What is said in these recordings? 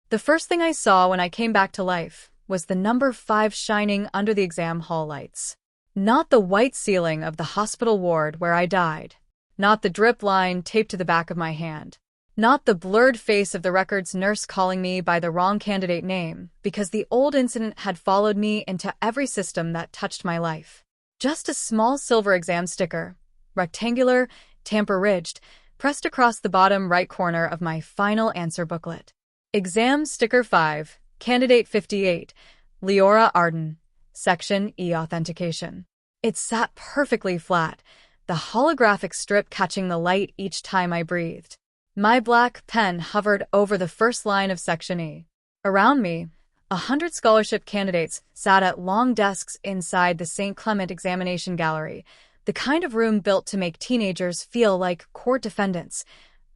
The first thing I saw when I came back to life was the number 5 shining under the exam hall lights. Not the white ceiling of the hospital ward where I died. Not the drip line taped to the back of my hand. Not the blurred face of the records nurse calling me by the wrong candidate name because the old incident had followed me into every system that touched my life. Just a small silver exam sticker, rectangular, tamper-ridged, pressed across the bottom right corner of my final answer booklet. Exam Sticker 5, Candidate 58, Leora Arden, Section E Authentication. It sat perfectly flat, the holographic strip catching the light each time I breathed. My black pen hovered over the first line of Section E. Around me, 100 scholarship candidates sat at long desks inside the St. Clement Examination Gallery, the kind of room built to make teenagers feel like court defendants.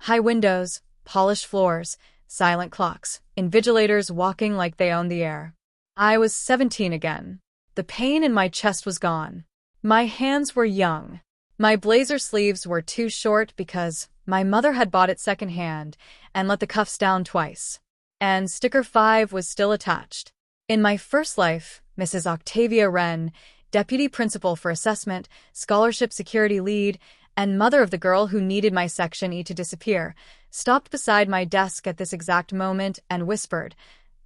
High windows, polished floors, silent clocks, invigilators walking like they owned the air. I was 17 again. The pain in my chest was gone. My hands were young. My blazer sleeves were too short because my mother had bought it secondhand and let the cuffs down twice. And Sticker 5 was still attached. In my first life, Mrs. Octavia Wren, Deputy Principal for Assessment, Scholarship Security Lead, and mother of the girl who needed my Section E to disappear, stopped beside my desk at this exact moment and whispered,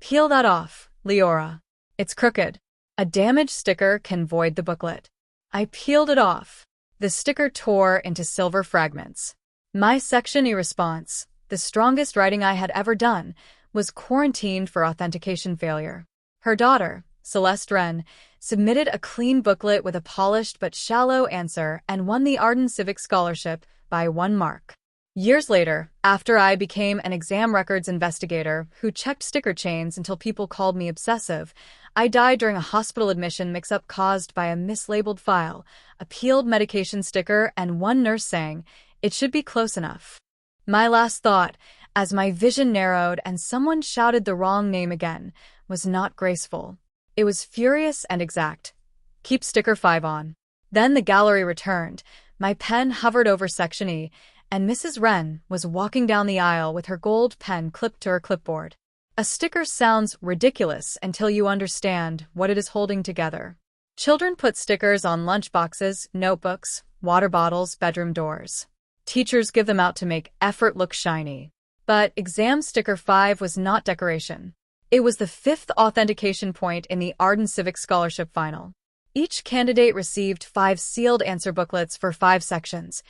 "Peel that off, Leora. It's crooked. A damaged sticker can void the booklet." I peeled it off. The sticker tore into silver fragments. My Section E response, the strongest writing I had ever done, was quarantined for authentication failure. Her daughter, Celeste Wren, submitted a clean booklet with a polished but shallow answer and won the Arden Civic Scholarship by 1 mark. Years later, after I became an exam records investigator who checked sticker chains until people called me obsessive, I died during a hospital admission mix-up caused by a mislabeled file, a peeled medication sticker, and one nurse saying, "It should be close enough." My last thought, as my vision narrowed and someone shouted the wrong name again, was not graceful. It was furious and exact. "Keep Sticker 5 on." Then the gallery returned. My pen hovered over Section E, and Mrs. Wren was walking down the aisle with her gold pen clipped to her clipboard. A sticker sounds ridiculous until you understand what it is holding together. Children put stickers on lunchboxes, notebooks, water bottles, bedroom doors. Teachers give them out to make effort look shiny. But Exam Sticker 5 was not decoration. It was the 5th authentication point in the Arden Civic Scholarship Final. Each candidate received 5 sealed answer booklets for 5 sections: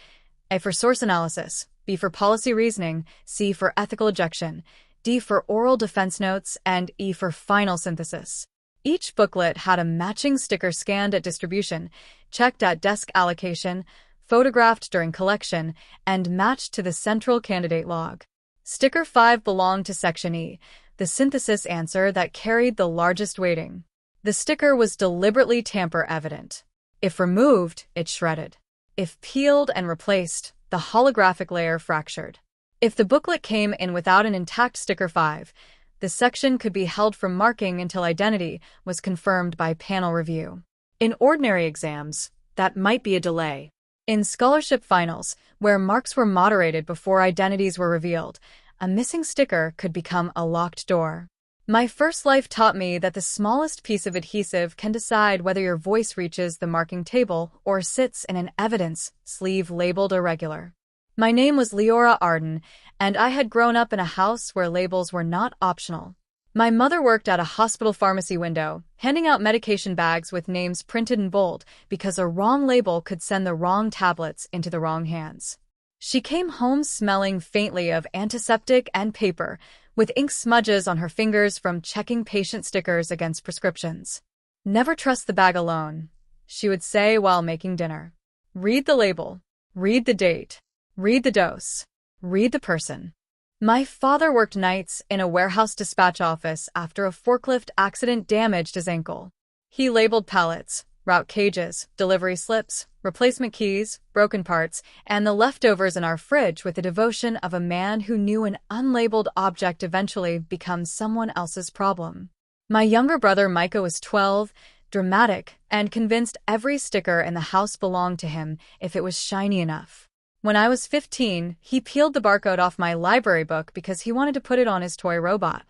A for source analysis, B for policy reasoning, C for ethical objection, D for oral defense notes, and E for final synthesis. Each booklet had a matching sticker scanned at distribution, checked at desk allocation, photographed during collection, and matched to the central candidate log. Sticker 5 belonged to Section E, the synthesis answer that carried the largest weighting. The sticker was deliberately tamper-evident. If removed, it shredded. If peeled and replaced, the holographic layer fractured. If the booklet came in without an intact Sticker 5, the section could be held from marking until identity was confirmed by panel review. In ordinary exams, that might be a delay. In scholarship finals, where marks were moderated before identities were revealed, a missing sticker could become a locked door. My first life taught me that the smallest piece of adhesive can decide whether your voice reaches the marking table or sits in an evidence sleeve labeled irregular. My name was Leora Arden, and I had grown up in a house where labels were not optional. My mother worked at a hospital pharmacy window, handing out medication bags with names printed in bold because a wrong label could send the wrong tablets into the wrong hands. She came home smelling faintly of antiseptic and paper, with ink smudges on her fingers from checking patient stickers against prescriptions. "Never trust the bag alone," she would say while making dinner. "Read the label. Read the date. Read the dose. Read the person." My father worked nights in a warehouse dispatch office after a forklift accident damaged his ankle. He labeled pallets, route cages, delivery slips, replacement keys, broken parts, and the leftovers in our fridge with the devotion of a man who knew an unlabeled object eventually becomes someone else's problem. My younger brother Micah was 12, dramatic, and convinced every sticker in the house belonged to him if it was shiny enough. When I was 15, he peeled the barcode off my library book because he wanted to put it on his toy robot.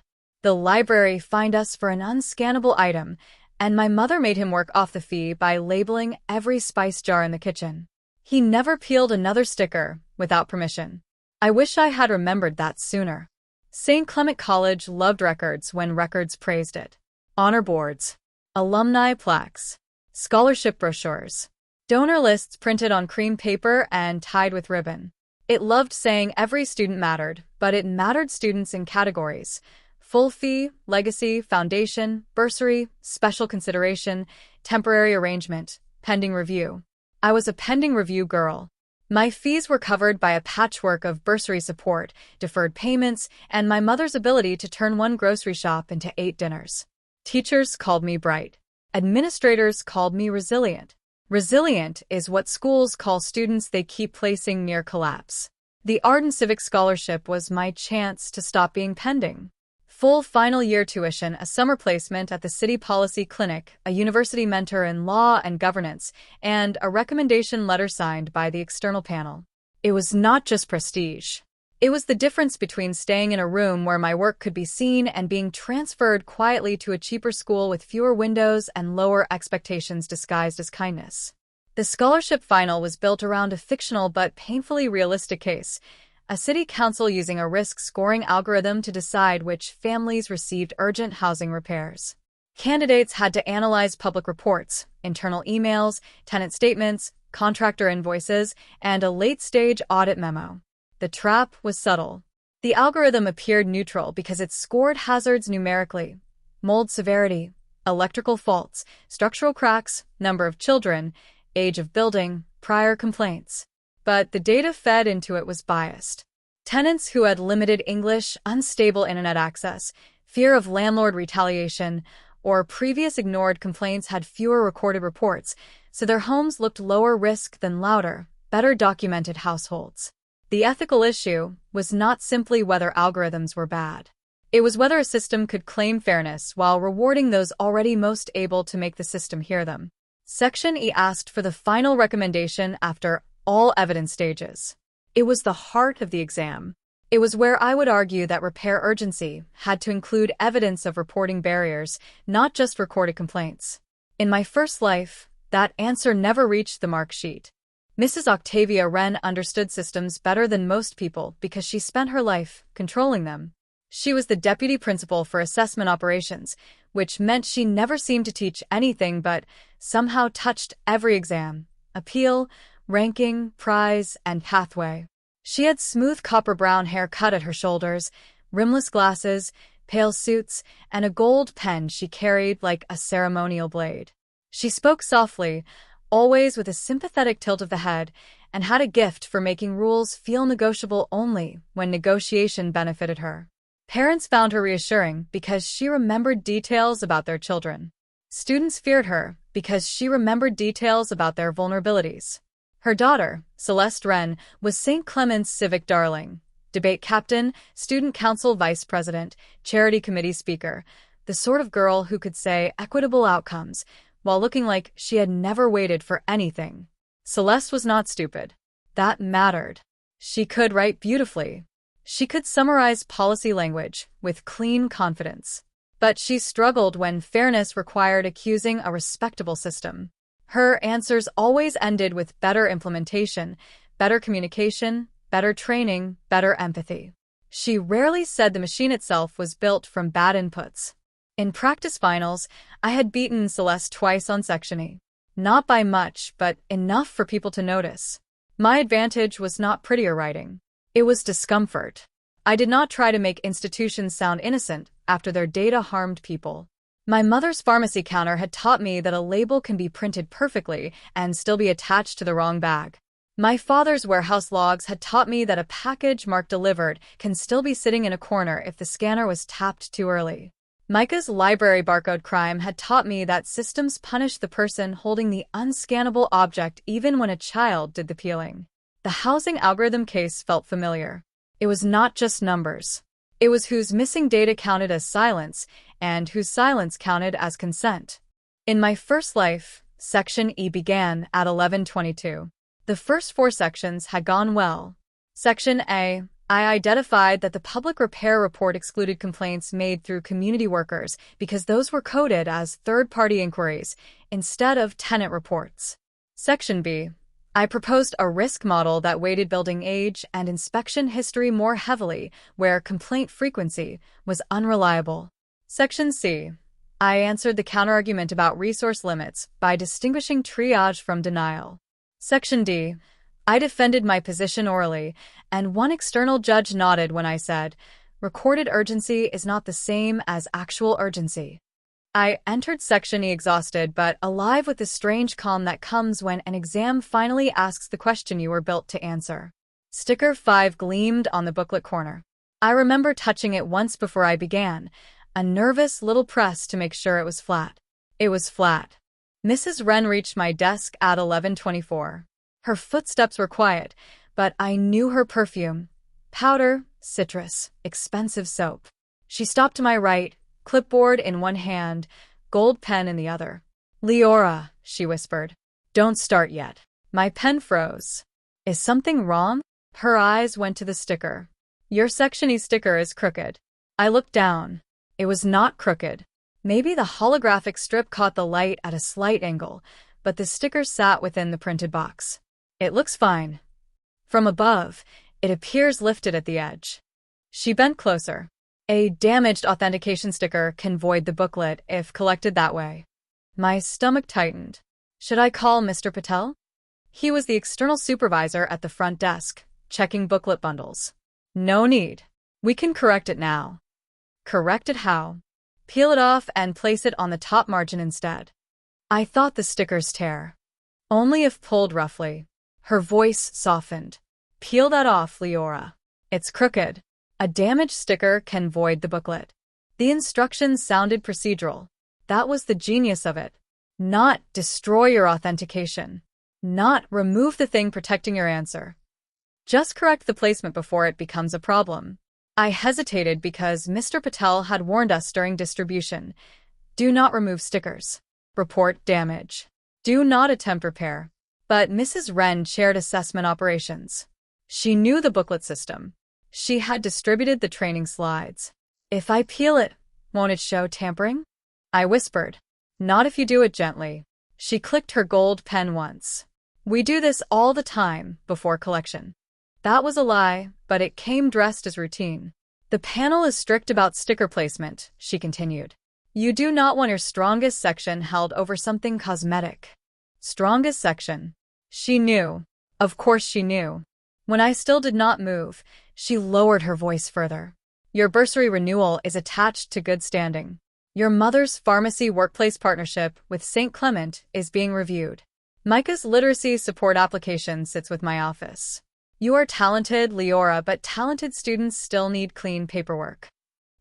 The library fined us for an unscannable item, and my mother made him work off the fee by labeling every spice jar in the kitchen. He never peeled another sticker without permission. I wish I had remembered that sooner. St. Clement College loved records when records praised it. Honor boards, alumni plaques, scholarship brochures, donor lists printed on cream paper and tied with ribbon. It loved saying every student mattered, but it mattered students in categories: full fee, legacy, foundation, bursary, special consideration, temporary arrangement, pending review. I was a pending review girl. My fees were covered by a patchwork of bursary support, deferred payments, and my mother's ability to turn one grocery shop into 8 dinners. Teachers called me bright. Administrators called me resilient. Resilient is what schools call students they keep placing near collapse. The Arden Civic Scholarship was my chance to stop being pending. Full final year tuition, a summer placement at the City Policy Clinic, a university mentor in law and governance, and a recommendation letter signed by the external panel. It was not just prestige. It was the difference between staying in a room where my work could be seen and being transferred quietly to a cheaper school with fewer windows and lower expectations disguised as kindness. The scholarship final was built around a fictional but painfully realistic case: a city council using a risk-scoring algorithm to decide which families received urgent housing repairs. Candidates had to analyze public reports, internal emails, tenant statements, contractor invoices, and a late-stage audit memo. The trap was subtle. The algorithm appeared neutral because it scored hazards numerically: mold severity, electrical faults, structural cracks, number of children, age of building, prior complaints. But the data fed into it was biased. Tenants who had limited English, unstable internet access, fear of landlord retaliation, or previous ignored complaints had fewer recorded reports, so their homes looked lower risk than louder, better documented households. The ethical issue was not simply whether algorithms were bad. It was whether a system could claim fairness while rewarding those already most able to make the system hear them. Section E asked for the final recommendation after all evidence stages. It was the heart of the exam. It was where I would argue that repair urgency had to include evidence of reporting barriers, not just recorded complaints. In my first life, that answer never reached the mark sheet. Mrs. Octavia Wren understood systems better than most people because she spent her life controlling them. She was the deputy principal for assessment operations, which meant she never seemed to teach anything but somehow touched every exam: appeal, ranking, prize, and pathway. She had smooth copper-brown hair cut at her shoulders, rimless glasses, pale suits, and a gold pen she carried like a ceremonial blade. She spoke softly, always with a sympathetic tilt of the head, and had a gift for making rules feel negotiable only when negotiation benefited her. Parents found her reassuring because she remembered details about their children. Students feared her because she remembered details about their vulnerabilities. Her daughter, Celeste Wren, was St. Clement's civic darling, debate captain, student council vice president, charity committee speaker, the sort of girl who could say equitable outcomes while looking like she had never waited for anything. Celeste was not stupid. That mattered. She could write beautifully. She could summarize policy language with clean confidence. But she struggled when fairness required accusing a respectable system. Her answers always ended with better implementation, better communication, better training, better empathy. She rarely said the machine itself was built from bad inputs. In practice finals, I had beaten Celeste twice on Section E. Not by much, but enough for people to notice. My advantage was not prettier writing. It was discomfort. I did not try to make institutions sound innocent after their data harmed people. My mother's pharmacy counter had taught me that a label can be printed perfectly and still be attached to the wrong bag. My father's warehouse logs had taught me that a package marked delivered can still be sitting in a corner if the scanner was tapped too early. Micah's library barcode crime had taught me that systems punish the person holding the unscannable object even when a child did the peeling. The housing algorithm case felt familiar. It was not just numbers. It was whose missing data counted as silence and whose silence counted as consent. In my first life, Section E began at 11:22. The first 4 sections had gone well. Section A, I identified that the public repair report excluded complaints made through community workers because those were coded as third-party inquiries instead of tenant reports. Section B. I proposed a risk model that weighted building age and inspection history more heavily, where complaint frequency was unreliable. Section C. I answered the counterargument about resource limits by distinguishing triage from denial. Section D. I defended my position orally, and one external judge nodded when I said, recorded urgency is not the same as actual urgency. I entered Section E exhausted but alive with the strange calm that comes when an exam finally asks the question you were built to answer. Sticker 5 gleamed on the booklet corner. I remember touching it once before I began, a nervous little press to make sure it was flat. It was flat. Mrs. Wren reached my desk at 11:24. Her footsteps were quiet, but I knew her perfume. Powder, citrus, expensive soap. She stopped to my right, clipboard in one hand, gold pen in the other. "Leora," she whispered. "Don't start yet." My pen froze. "Is something wrong?" Her eyes went to the sticker. "Your Section E sticker is crooked." I looked down. It was not crooked. Maybe the holographic strip caught the light at a slight angle, but the sticker sat within the printed box. "It looks fine." From above, it appears lifted at the edge. She bent closer. "A damaged authentication sticker can void the booklet if collected that way." My stomach tightened. Should I call Mr. Patel? He was the external supervisor at the front desk, checking booklet bundles. "No need. We can correct it now." Correct it how? Peel it off and place it on the top margin instead. I thought the stickers tear. Only if pulled roughly. Her voice softened. "Peel that off, Leora. It's crooked. A damaged sticker can void the booklet." The instructions sounded procedural. That was the genius of it. Not destroy your authentication. Not remove the thing protecting your answer. Just correct the placement before it becomes a problem. I hesitated because Mr. Patel had warned us during distribution. Do not remove stickers. Report damage. Do not attempt repair. But Mrs. Wren chaired assessment operations. She knew the booklet system. She had distributed the training slides. "If I peel it, won't it show tampering?" I whispered. "Not if you do it gently." She clicked her gold pen once. "We do this all the time before collection." That was a lie, but it came dressed as routine. "The panel is strict about sticker placement," she continued. "You do not want your strongest section held over something cosmetic." Strongest section. She knew. Of course she knew. When I still did not move, she lowered her voice further. "Your bursary renewal is attached to good standing. Your mother's pharmacy workplace partnership with St. Clement is being reviewed. Micah's literacy support application sits with my office. You are talented, Leora, but talented students still need clean paperwork."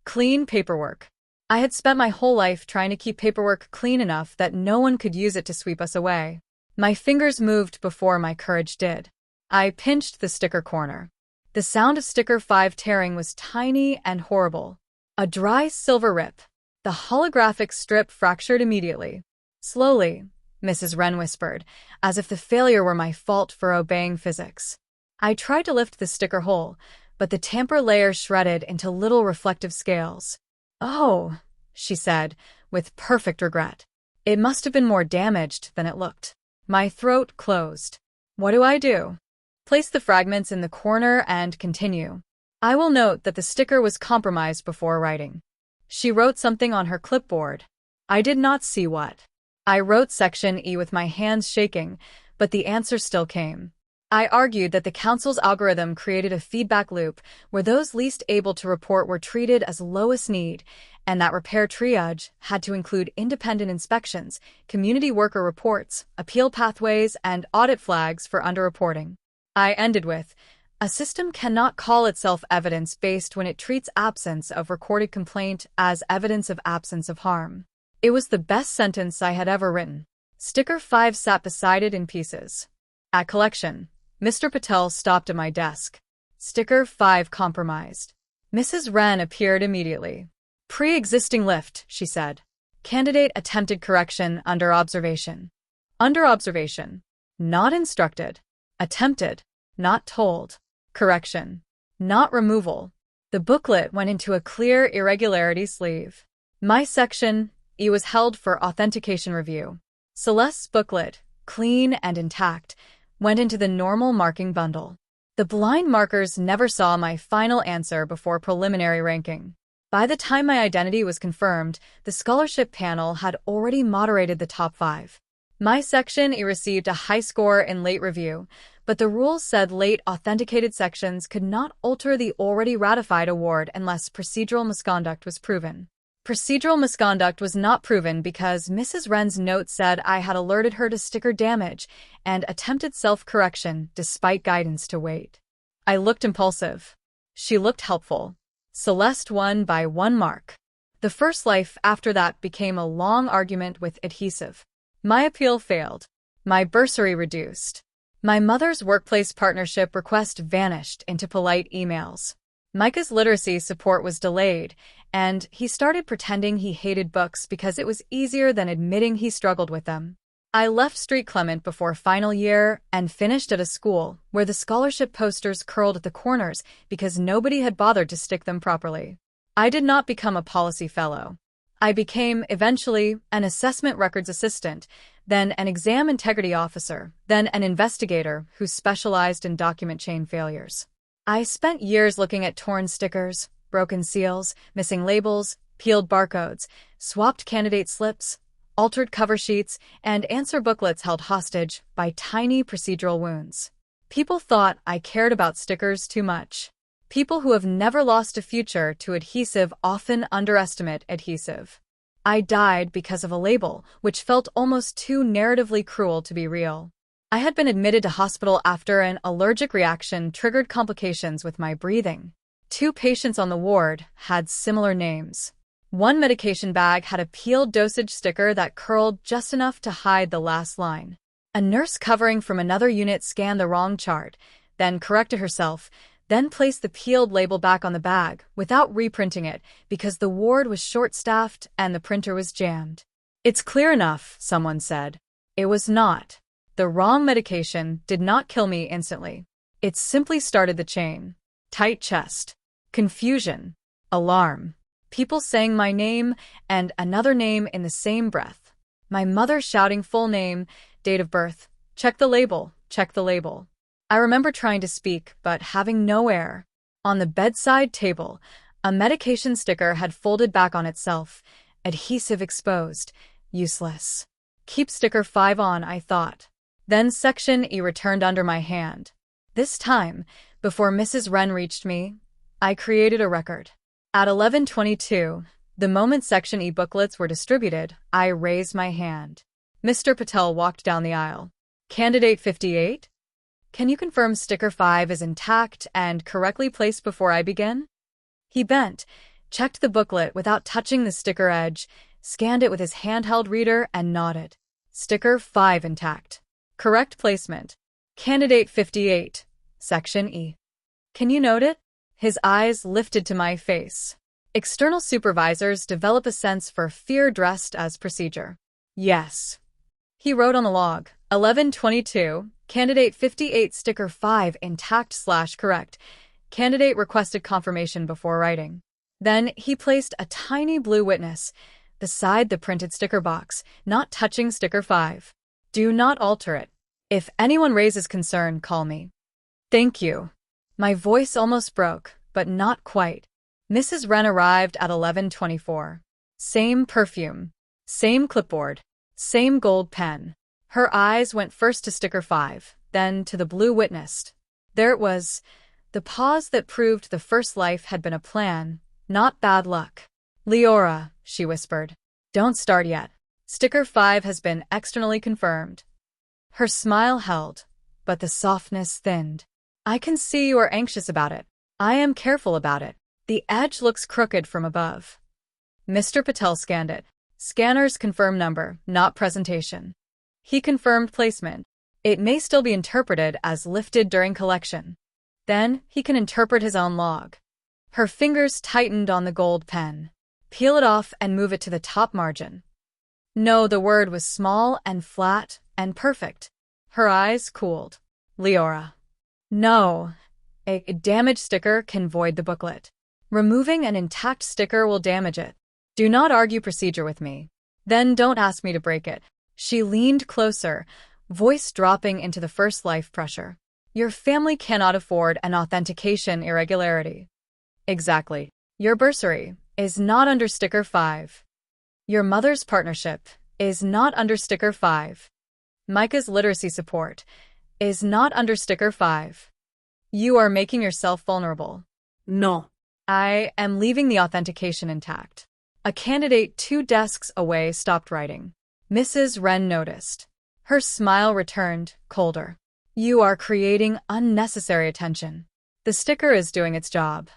Clean paperwork. I had spent my whole life trying to keep paperwork clean enough that no one could use it to sweep us away. My fingers moved before my courage did. I pinched the sticker corner. The sound of sticker 5 tearing was tiny and horrible. A dry silver rip. The holographic strip fractured immediately. "Slowly," Mrs. Wren whispered, as if the failure were my fault for obeying physics. I tried to lift the sticker whole, but the tamper layer shredded into little reflective scales. "Oh," she said, with perfect regret. "It must have been more damaged than it looked." My throat closed. What do I do? Place the fragments in the corner and continue. I will note that the sticker was compromised before writing. She wrote something on her clipboard. I did not see what. I wrote Section E with my hands shaking, but the answer still came. I argued that the council's algorithm created a feedback loop where those least able to report were treated as lowest need, and that repair triage had to include independent inspections, community worker reports, appeal pathways, and audit flags for underreporting. I ended with, "A system cannot call itself evidence-based when it treats absence of recorded complaint as evidence of absence of harm." It was the best sentence I had ever written. Sticker 5 sat beside it in pieces. At collection, Mr. Patel stopped at my desk. Sticker 5 compromised. Mrs. Wren appeared immediately. "Pre-existing lift," she said. "Candidate attempted correction under observation." Under observation. Not instructed. Attempted. Not told. Correction. not removal. The booklet went into a clear irregularity sleeve. My section, E, was held for authentication review. Celeste's booklet, clean and intact, went into the normal marking bundle. The blind markers never saw my final answer before preliminary ranking. By the time my identity was confirmed, the scholarship panel had already moderated the top 5. My section received a high score in late review, but the rules said late authenticated sections could not alter the already ratified award unless procedural misconduct was proven. Procedural misconduct was not proven because Mrs. Wren's note said I had alerted her to sticker damage and attempted self-correction despite guidance to wait. I looked impulsive. She looked helpful. Celeste won by 1 mark. The first life after that became a long argument with adhesive. My appeal failed. My bursary reduced. My mother's workplace partnership request vanished into polite emails. Micah's literacy support was delayed, and he started pretending he hated books because it was easier than admitting he struggled with them. I left Street Clement before final year and finished at a school where the scholarship posters curled at the corners because nobody had bothered to stick them properly. I did not become a policy fellow. I became, eventually, an assessment records assistant, then an exam integrity officer, then an investigator who specialized in document chain failures. I spent years looking at torn stickers, broken seals, missing labels, peeled barcodes, swapped candidate slips, altered cover sheets, and answer booklets held hostage by tiny procedural wounds. People thought I cared about stickers too much. People who have never lost a future to adhesive often underestimate adhesive. I died because of a label, which felt almost too narratively cruel to be real. I had been admitted to hospital after an allergic reaction triggered complications with my breathing. 2 patients on the ward had similar names. One medication bag had a peeled dosage sticker that curled just enough to hide the last line. A nurse covering from another unit scanned the wrong chart, then corrected herself, then placed the peeled label back on the bag without reprinting it because the ward was short-staffed and the printer was jammed. "It's clear enough," someone said. It was not. The wrong medication did not kill me instantly. It simply started the chain. Tight chest. Confusion. Alarm. People saying my name and another name in the same breath. My mother shouting full name, date of birth. "Check the label, check the label." I remember trying to speak, but having no air. On the bedside table, a medication sticker had folded back on itself. Adhesive exposed. Useless. Keep sticker 5 on, I thought. Then Section E returned under my hand. This time, before Mrs. Wren reached me, I created a record. At 11:22, the moment Section E booklets were distributed, I raised my hand. Mr. Patel walked down the aisle. "Candidate 58? Can you confirm sticker 5 is intact and correctly placed before I begin?" He bent, checked the booklet without touching the sticker edge, scanned it with his handheld reader, and nodded. "Sticker 5 intact. Correct placement. Candidate 58, Section E. Can you note it?" His eyes lifted to my face. External supervisors develop a sense for fear dressed as procedure. "Yes." He wrote on the log, 11:22, Candidate 58 sticker 5 intact/correct. Candidate requested confirmation before writing. Then he placed a tiny blue witness beside the printed sticker box, not touching sticker 5. "Do not alter it. If anyone raises concern, call me." "Thank you." My voice almost broke, but not quite. Mrs. Wren arrived at 11:24. Same perfume. Same clipboard. Same gold pen. Her eyes went first to sticker 5, then to the blue witness. There it was, the pause that proved the first life had been a plan, not bad luck. "Leora," she whispered. "Don't start yet. Sticker 5 has been externally confirmed." Her smile held, but the softness thinned. "I can see you are anxious about it. I am careful about it. The edge looks crooked from above." Mr. Patel scanned it. Scanner's confirm number, not presentation. He confirmed placement. It may still be interpreted as lifted during collection. Then he can interpret his own log. Her fingers tightened on the gold pen. Peel it off and move it to the top margin. No, the word was small and flat and perfect. Her eyes cooled. "Leora." "No." A damaged sticker can void the booklet. Removing an intact sticker will damage it. Do not argue procedure with me. Then don't ask me to break it. She leaned closer, voice dropping into the first life pressure. Your family cannot afford an authentication irregularity. Exactly. Your bursary is not under sticker 5. Your mother's partnership is not under sticker 5. Micah's literacy support is not under sticker 5. You are making yourself vulnerable. No. I am leaving the authentication intact. A candidate 2 desks away stopped writing. Mrs. Wren noticed. Her smile returned, colder. You are creating unnecessary attention. The sticker is doing its job.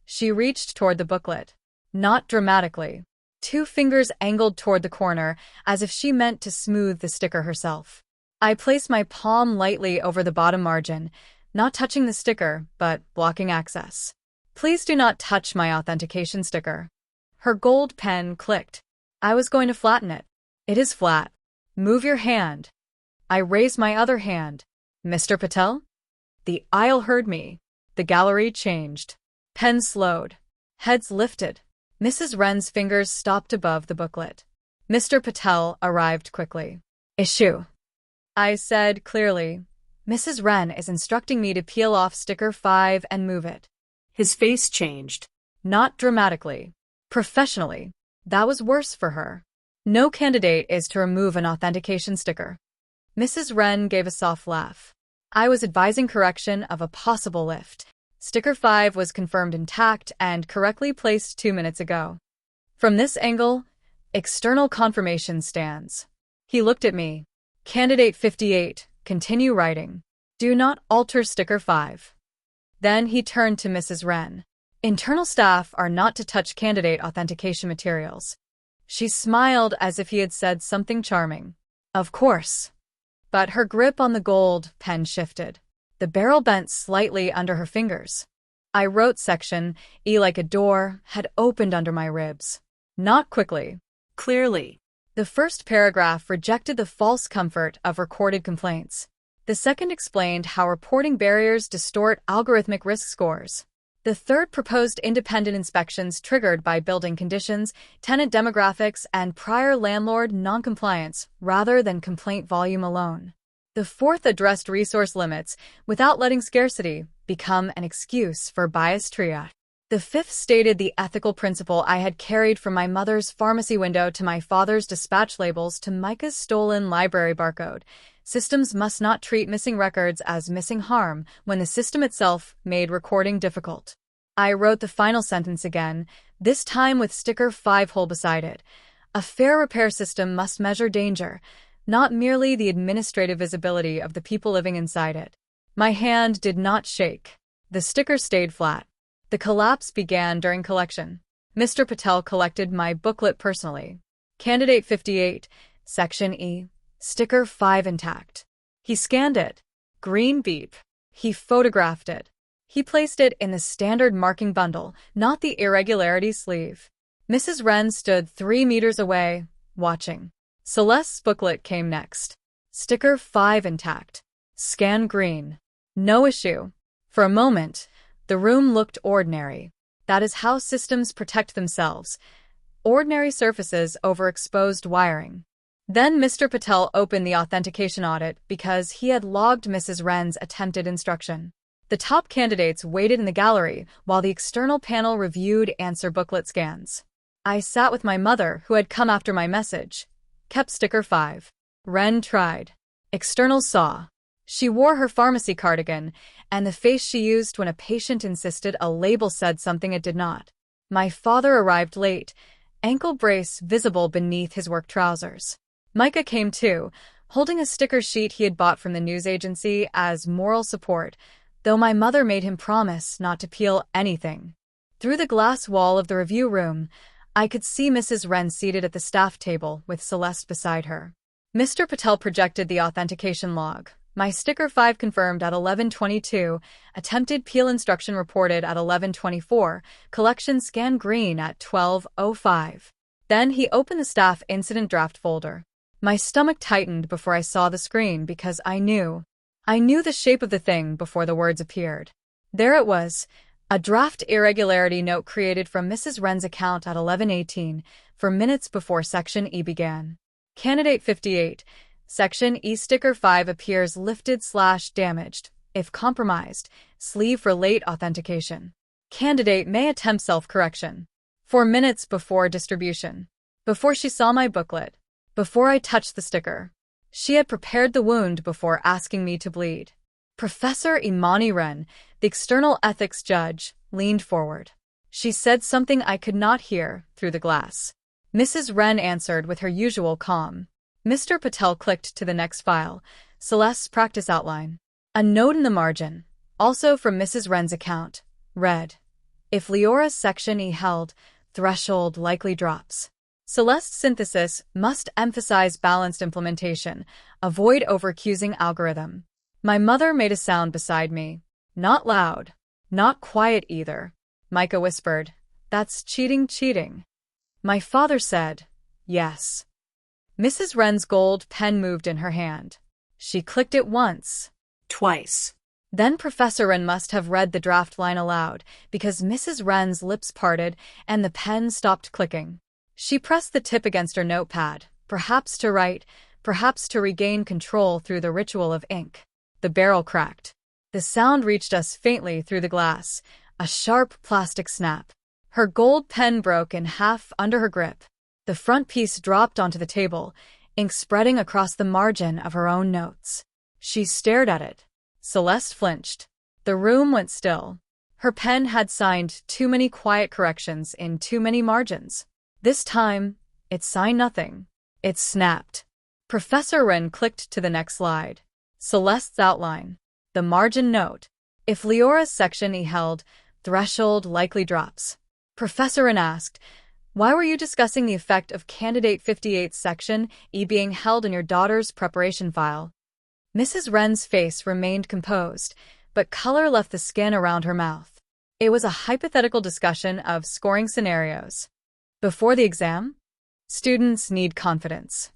She reached toward the booklet. Not dramatically. 2 fingers angled toward the corner, as if she meant to smooth the sticker herself. I placed my palm lightly over the bottom margin, not touching the sticker, but blocking access. Please do not touch my authentication sticker. Her gold pen clicked. I was going to flatten it. It is flat. Move your hand. I raised my other hand. Mr. Patel? The aisle heard me. The gallery changed. Pen slowed. Heads lifted. Mrs. Wren's fingers stopped above the booklet. Mr. Patel arrived quickly. Issue. I said clearly, Mrs. Wren is instructing me to peel off sticker 5 and move it. His face changed. Not dramatically. Professionally. That was worse for her. No candidate is to remove an authentication sticker. Mrs. Wren gave a soft laugh. I was advising correction of a possible lift. Sticker 5 was confirmed intact and correctly placed 2 minutes ago. From this angle, external confirmation stands. He looked at me. Candidate 58, continue writing. Do not alter sticker 5. Then he turned to Mrs. Wren. Internal staff are not to touch candidate authentication materials. She smiled as if he had said something charming. Of course. But her grip on the gold pen shifted. The barrel bent slightly under her fingers. I wrote section E like a door had opened under my ribs. Not quickly. Clearly. The first paragraph rejected the false comfort of recorded complaints. The second explained how reporting barriers distort algorithmic risk scores. The third proposed independent inspections triggered by building conditions, tenant demographics, and prior landlord noncompliance rather than complaint volume alone. The fourth addressed resource limits without letting scarcity become an excuse for biased triage. The fifth stated the ethical principle I had carried from my mother's pharmacy window to my father's dispatch labels to Micah's stolen library barcode. Systems must not treat missing records as missing harm when the system itself made recording difficult. I wrote the final sentence again, this time with sticker 5 hole beside it. A fair repair system must measure danger, not merely the administrative visibility of the people living inside it. My hand did not shake. The sticker stayed flat. The collapse began during collection. Mr. Patel collected my booklet personally. Candidate 58, Section E, sticker 5 intact. He scanned it. Green beep. He photographed it. He placed it in the standard marking bundle, not the irregularity sleeve. Mrs. Wren stood 3 meters away, watching. Celeste's booklet came next. Sticker 5 intact. Scan green. No issue. For a moment, the room looked ordinary. That is how systems protect themselves. Ordinary surfaces over exposed wiring. Then Mr. Patel opened the authentication audit because he had logged Mrs. Wren's attempted instruction. The top candidates waited in the gallery while the external panel reviewed answer booklet scans. I sat with my mother, who had come after my message. Kept sticker 5. Wren tried. External saw. She wore her pharmacy cardigan, and the face she used when a patient insisted a label said something it did not. My father arrived late, ankle brace visible beneath his work trousers. Micah came too, holding a sticker sheet he had bought from the news agency as moral support, though my mother made him promise not to peel anything. Through the glass wall of the review room, I could see Mrs. Wren seated at the staff table with Celeste beside her. Mr. Patel projected the authentication log. My sticker 5 confirmed at 11:22, attempted peel instruction reported at 11:24, collection scan green at 12:05. Then he opened the staff incident draft folder. My stomach tightened before I saw the screen because I knew the shape of the thing before the words appeared. There it was, a draft irregularity note created from Mrs. Wren's account at 11:18, for minutes before Section E began. Candidate 58, Section E Sticker 5 appears lifted/damaged, if compromised, sleeve for late authentication. Candidate may attempt self-correction. 4 minutes before distribution. Before she saw my booklet. Before I touched the sticker. She had prepared the wound before asking me to bleed. Professor Imani Ren, the external ethics judge, leaned forward. She said something I could not hear through the glass. Mrs. Wren answered with her usual calm. Mr. Patel clicked to the next file, Celeste's practice outline. A note in the margin, also from Mrs. Wren's account, read, "If Leora's Section E held, threshold likely drops." Celeste's synthesis must emphasize balanced implementation, avoid over-accusing algorithm. My mother made a sound beside me. Not loud, not quiet either. Micah whispered, "That's cheating." My father said, "Yes." Mrs. Wren's gold pen moved in her hand. She clicked it once. Twice. Then Professor Wren must have read the draft line aloud, because Mrs. Wren's lips parted and the pen stopped clicking. She pressed the tip against her notepad, perhaps to write, perhaps to regain control through the ritual of ink. The barrel cracked. The sound reached us faintly through the glass, a sharp plastic snap. Her gold pen broke in half under her grip. The front piece dropped onto the table, ink spreading across the margin of her own notes. She stared at it. Celeste flinched. The room went still. Her pen had signed too many quiet corrections in too many margins. This time, it signed nothing. It snapped. Professor Wren clicked to the next slide. Celeste's outline. The margin note. If Leora's Section E held, threshold likely drops. Professor Wren asked, "Why were you discussing the effect of Candidate 58's Section E being held in your daughter's preparation file?" Mrs. Wren's face remained composed, but color left the skin around her mouth. It was a hypothetical discussion of scoring scenarios. Before the exam? Students need confidence.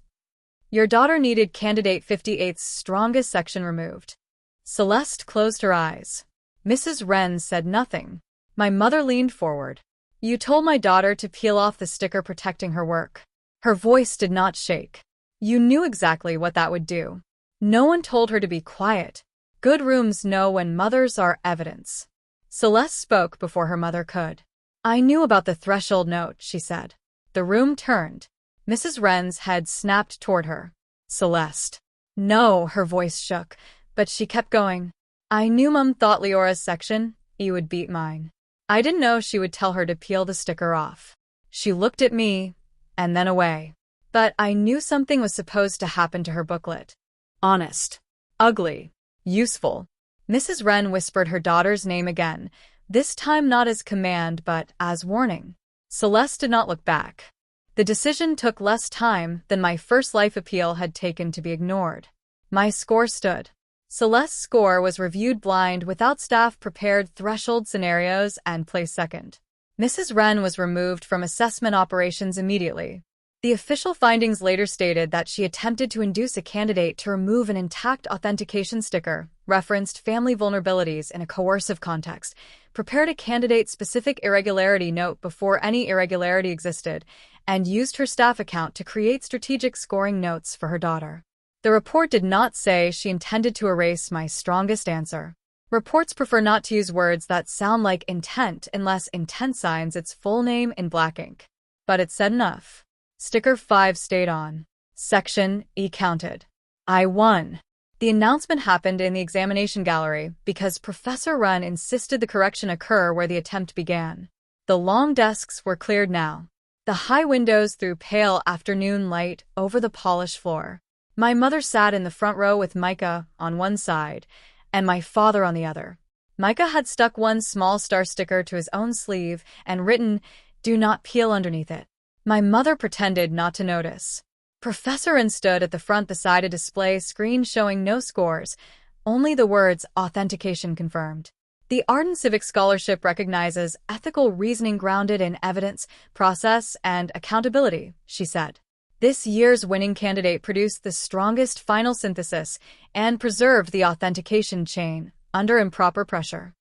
Your daughter needed Candidate 58's strongest section removed. Celeste closed her eyes. Mrs. Wren said nothing. My mother leaned forward. "You told my daughter to peel off the sticker protecting her work." Her voice did not shake. "You knew exactly what that would do. No one told her to be quiet. Good rooms know when mothers are evidence." Celeste spoke before her mother could. "I knew about the threshold note," she said. The room turned. Mrs. Wren's head snapped toward her. "Celeste." "No," her voice shook, but she kept going. "I knew Mum thought Leora's Section E would beat mine. I didn't know she would tell her to peel the sticker off." She looked at me, and then away. "But I knew something was supposed to happen to her booklet. Honest. Ugly. Useful." Mrs. Wren whispered her daughter's name again, this time not as command but as warning. Celeste did not look back. The decision took less time than my first life appeal had taken to be ignored. My score stood. Celeste's score was reviewed blind without staff-prepared threshold scenarios and placed second. Mrs. Wren was removed from assessment operations immediately. The official findings later stated that she attempted to induce a candidate to remove an intact authentication sticker, referenced family vulnerabilities in a coercive context, prepared a candidate-specific irregularity note before any irregularity existed, and used her staff account to create strategic scoring notes for her daughter. The report did not say she intended to erase my strongest answer. Reports prefer not to use words that sound like intent unless intent signs its full name in black ink. But it said enough. Sticker 5 stayed on. Section E counted. I won. The announcement happened in the examination gallery because Professor Wren insisted the correction occur where the attempt began. The long desks were cleared now. The high windows threw pale afternoon light over the polished floor. My mother sat in the front row with Micah on one side and my father on the other. Micah had stuck one small star sticker to his own sleeve and written, "Do not peel," underneath it. My mother pretended not to notice. Professor Wren stood at the front beside a display screen showing no scores, only the words "authentication confirmed." The ardent civic scholarship recognizes ethical reasoning grounded in evidence, process, and accountability, she said. This year's winning candidate produced the strongest final synthesis and preserved the authentication chain under improper pressure.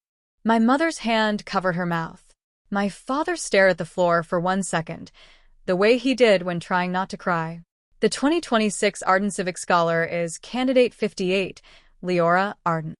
My mother's hand covered her mouth. My father stared at the floor for 1 second, the way he did when trying not to cry. The 2026 Arden Civic Scholar is Candidate 58, Leora Arden.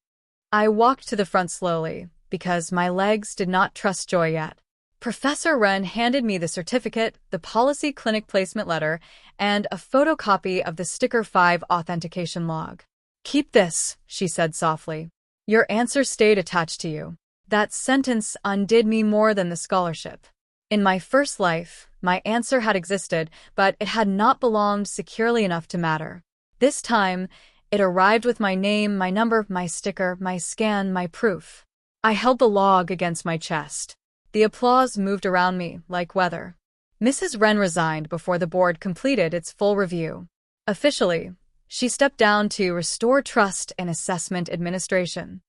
I walked to the front slowly, because my legs did not trust joy yet. Professor Wren handed me the certificate, the policy clinic placement letter, and a photocopy of the Sticker 5 authentication log. "Keep this," she said softly. "Your answer stayed attached to you." That sentence undid me more than the scholarship. In my first life, my answer had existed, but it had not belonged securely enough to matter. This time, it arrived with my name, my number, my sticker, my scan, my proof. I held the log against my chest. The applause moved around me like weather. Mrs. Wren resigned before the board completed its full review. Officially, she stepped down to restore trust in assessment administration.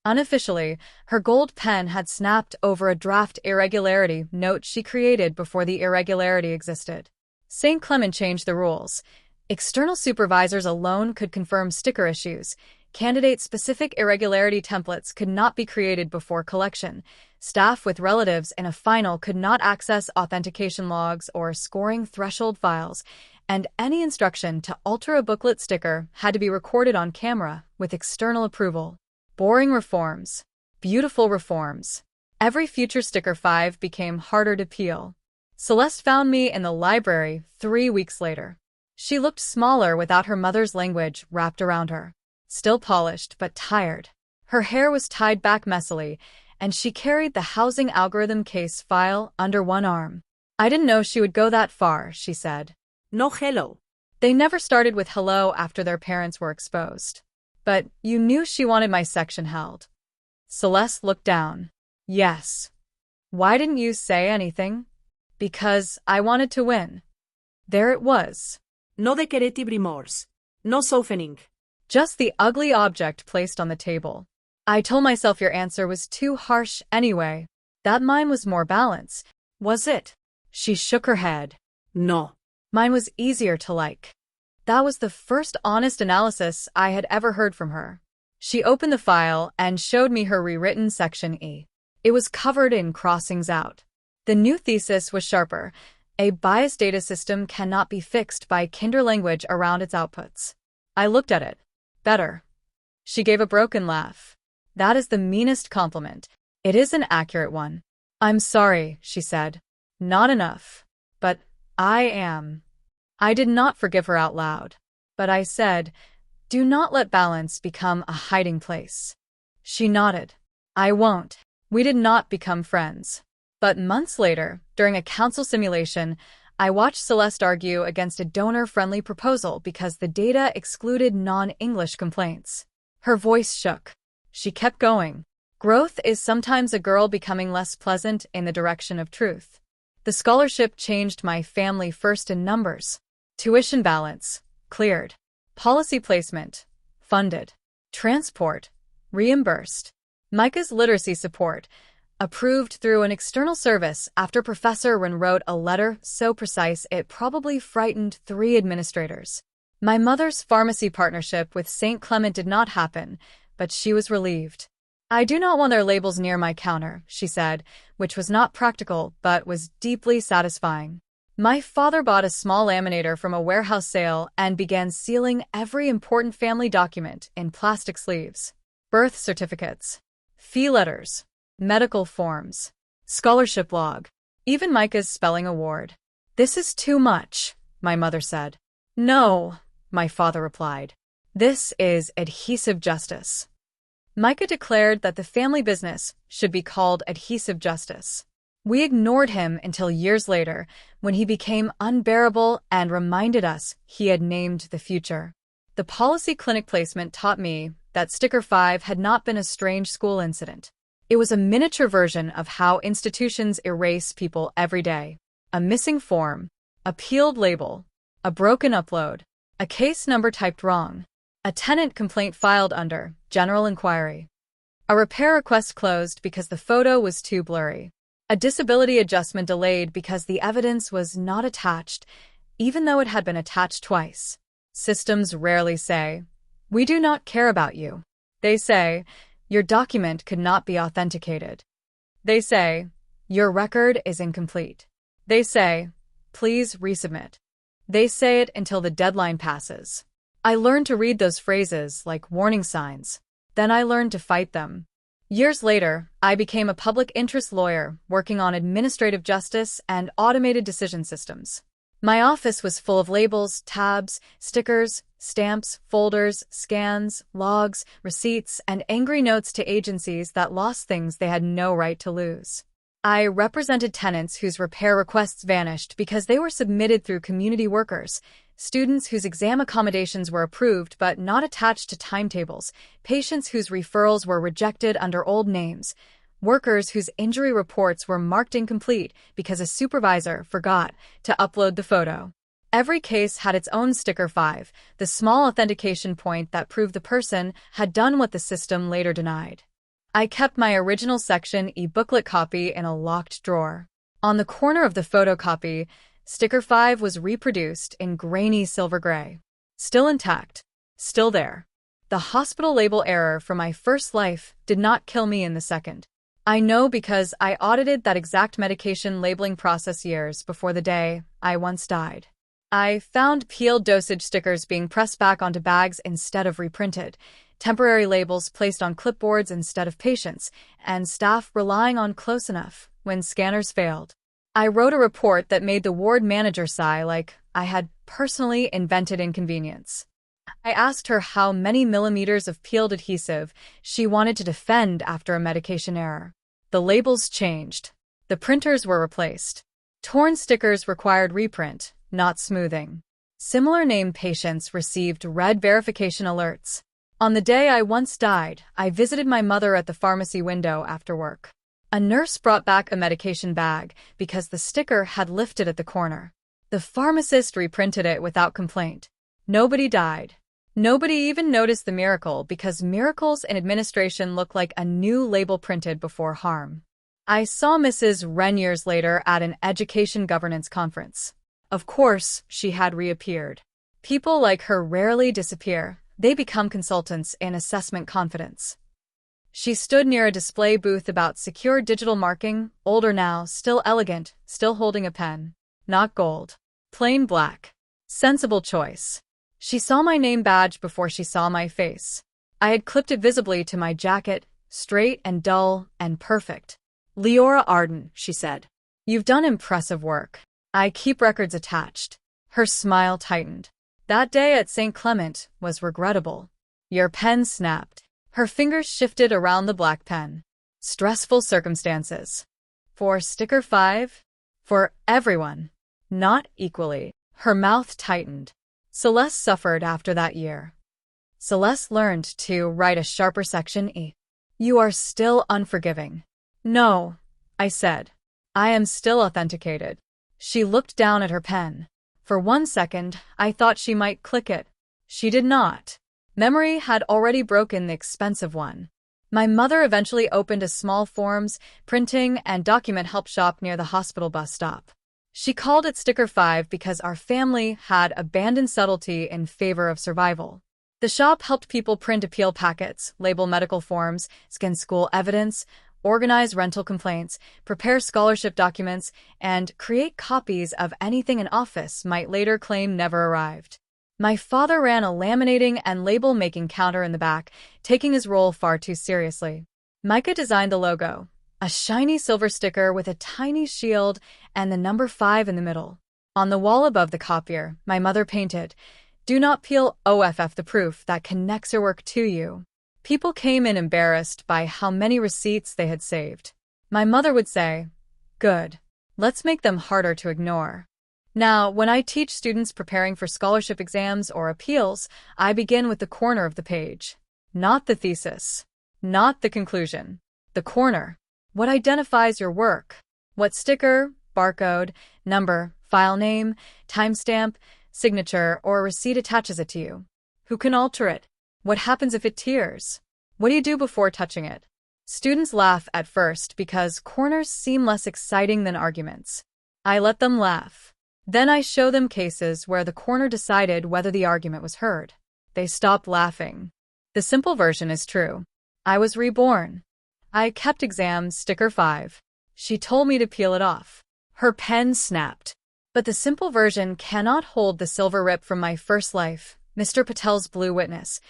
Unofficially, her gold pen had snapped over a draft irregularity note she created before the irregularity existed. St. Clement changed the rules. External supervisors alone could confirm sticker issues. Candidate-specific irregularity templates could not be created before collection. Staff with relatives in a final could not access authentication logs or scoring threshold files, and any instruction to alter a booklet sticker had to be recorded on camera with external approval. Boring reforms. Beautiful reforms. Every future Sticker 5 became harder to peel. Celeste found me in the library 3 weeks later. She looked smaller without her mother's language wrapped around her. Still polished, but tired. Her hair was tied back messily, and she carried the housing algorithm case file under one arm. "I didn't know she would go that far," she said. No hello. They never started with hello after their parents were exposed. "But you knew she wanted my section held." Celeste looked down. "Yes." "Why didn't you say anything?" "Because I wanted to win." There it was. No de quereti brimors. No softening. Just the ugly object placed on the table. I told myself your answer was too harsh anyway. That mine was more balanced. Was it? She shook her head. No. Mine was easier to like. That was the first honest analysis I had ever heard from her. She opened the file and showed me her rewritten section E. It was covered in crossings out. The new thesis was sharper. A biased data system cannot be fixed by kinder language around its outputs. I looked at it. Better. She gave a broken laugh. That is the meanest compliment. It is an accurate one. "I'm sorry," she said. "Not enough. But I am." I did not forgive her out loud. But I said, "Do not let balance become a hiding place." She nodded. "I won't." We did not become friends. But months later, during a council simulation, I watched Celeste argue against a donor-friendly proposal because the data excluded non-English complaints. Her voice shook. She kept going. Growth is sometimes a girl becoming less pleasant in the direction of truth. The scholarship changed my family first in numbers. Tuition balance, cleared. Policy placement, funded. Transport, reimbursed. Micah's literacy support, approved through an external service after Professor Wren wrote a letter so precise it probably frightened 3 administrators. My mother's pharmacy partnership with St. Clement did not happen, but she was relieved. "I do not want their labels near my counter," she said, which was not practical but was deeply satisfying. My father bought a small laminator from a warehouse sale and began sealing every important family document in plastic sleeves. Birth certificates, fee letters, medical forms, scholarship log, even Micah's spelling award. "This is too much," my mother said. "No," my father replied. "This is adhesive justice." Micah declared that the family business should be called adhesive justice. We ignored him until years later, when he became unbearable and reminded us he had named the future. The policy clinic placement taught me that Sticker 5 had not been a strange school incident. It was a miniature version of how institutions erase people every day. A missing form, a peeled label, a broken upload, a case number typed wrong, a tenant complaint filed under general inquiry, a repair request closed because the photo was too blurry, a disability adjustment delayed because the evidence was not attached, even though it had been attached twice. Systems rarely say, "We do not care about you." They say, Your document could not be authenticated. They say, your record is incomplete. They say, please resubmit. They say it until the deadline passes. I learned to read those phrases like warning signs. Then I learned to fight them. Years later, I became a public interest lawyer working on administrative justice and automated decision systems. My office was full of labels, tabs, stickers, stamps, folders, scans, logs, receipts, and angry notes to agencies that lost things they had no right to lose. I represented tenants whose repair requests vanished because they were submitted through community workers, students whose exam accommodations were approved but not attached to timetables, patients whose referrals were rejected under old names, workers whose injury reports were marked incomplete because a supervisor forgot to upload the photo. Every case had its own sticker 5, the small authentication point that proved the person had done what the system later denied. I kept my original Section E booklet copy in a locked drawer. On the corner of the photocopy, sticker 5 was reproduced in grainy silver gray. Still intact. Still there. The hospital label error from my first life did not kill me in the second. I know because I audited that exact medication labeling process years before the day I once died. I found peeled dosage stickers being pressed back onto bags instead of reprinted, temporary labels placed on clipboards instead of patients, and staff relying on close enough when scanners failed. I wrote a report that made the ward manager sigh like I had personally invented inconvenience. I asked her how many millimeters of peeled adhesive she wanted to defend after a medication error. The labels changed. The printers were replaced. Torn stickers required reprint, not smoothing. Similar named patients received red verification alerts. On the day I once died, I visited my mother at the pharmacy window after work. A nurse brought back a medication bag because the sticker had lifted at the corner. The pharmacist reprinted it without complaint. Nobody died. Nobody even noticed the miracle because miracles in administration look like a new label printed before harm. I saw Mrs. Wren years later at an education governance conference. Of course, she had reappeared. People like her rarely disappear. They become consultants in assessment confidence. She stood near a display booth about secure digital marking, older now, still elegant, still holding a pen. Not gold. Plain black. Sensible choice. She saw my name badge before she saw my face. I had clipped it visibly to my jacket, straight and dull and perfect. Leora Arden, she said. You've done impressive work. I keep records attached. Her smile tightened. That day at St. Clement was regrettable. Your pen snapped. Her fingers shifted around the black pen. Stressful circumstances. For sticker 5? For everyone. Not equally. Her mouth tightened. Celeste suffered after that year. Celeste learned to write a sharper Section E. You are still unforgiving. No, I said. I am still authenticated. She looked down at her pen. For 1 second, I thought she might click it. She did not. Memory had already broken the expensive one. My mother eventually opened a small forms, printing, and document help shop near the hospital bus stop. She called it Sticker 5 because our family had abandoned subtlety in favor of survival. The shop helped people print appeal packets, label medical forms, scan school evidence, organize rental complaints, prepare scholarship documents, and create copies of anything an office might later claim never arrived. My father ran a laminating and label-making counter in the back, taking his role far too seriously. Micah designed the logo, a shiny silver sticker with a tiny shield and the number 5 in the middle. On the wall above the copier, my mother painted, "Do not peel OFF the proof that connects your work to you." People came in embarrassed by how many receipts they had saved. My mother would say, "Good. Let's make them harder to ignore." Now, when I teach students preparing for scholarship exams or appeals, I begin with the corner of the page. Not the thesis. Not the conclusion. The corner. What identifies your work? What sticker, barcode, number, file name, timestamp, signature, or receipt attaches it to you? Who can alter it? What happens if it tears? What do you do before touching it? Students laugh at first because corners seem less exciting than arguments. I let them laugh. Then I show them cases where the corner decided whether the argument was heard. They stop laughing. The simple version is true. I was reborn. I kept exam sticker 5. She told me to peel it off. Her pen snapped. But the simple version cannot hold the silver rip from my first life, Mr. Patel's blue witness.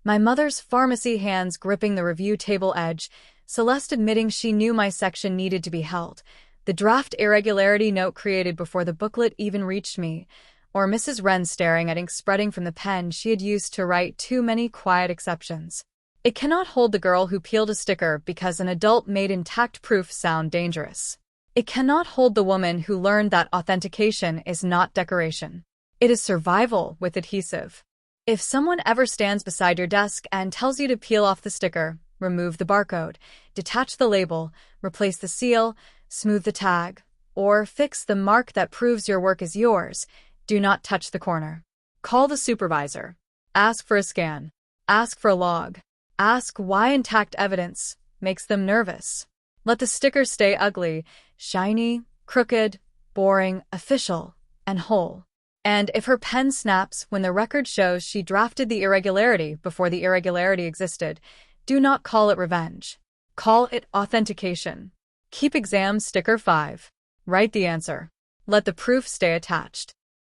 My mother's pharmacy hands gripping the review table edge, Celeste admitting she knew my section needed to be held, the draft irregularity note created before the booklet even reached me, or Mrs. Wren staring at ink spreading from the pen she had used to write too many quiet exceptions. It cannot hold the girl who peeled a sticker because an adult made intact proof sound dangerous. It cannot hold the woman who learned that authentication is not decoration. It is survival with adhesive. If someone ever stands beside your desk and tells you to peel off the sticker, remove the barcode, detach the label, replace the seal, smooth the tag, or fix the mark that proves your work is yours, do not touch the corner. Call the supervisor. Ask for a scan. Ask for a log. Ask why intact evidence makes them nervous. Let the sticker stay ugly, shiny, crooked, boring, official, and whole. And if her pen snaps when the record shows she drafted the irregularity before the irregularity existed, do not call it revenge. Call it authentication. Keep exam sticker 5. Write the answer. Let the proof stay attached.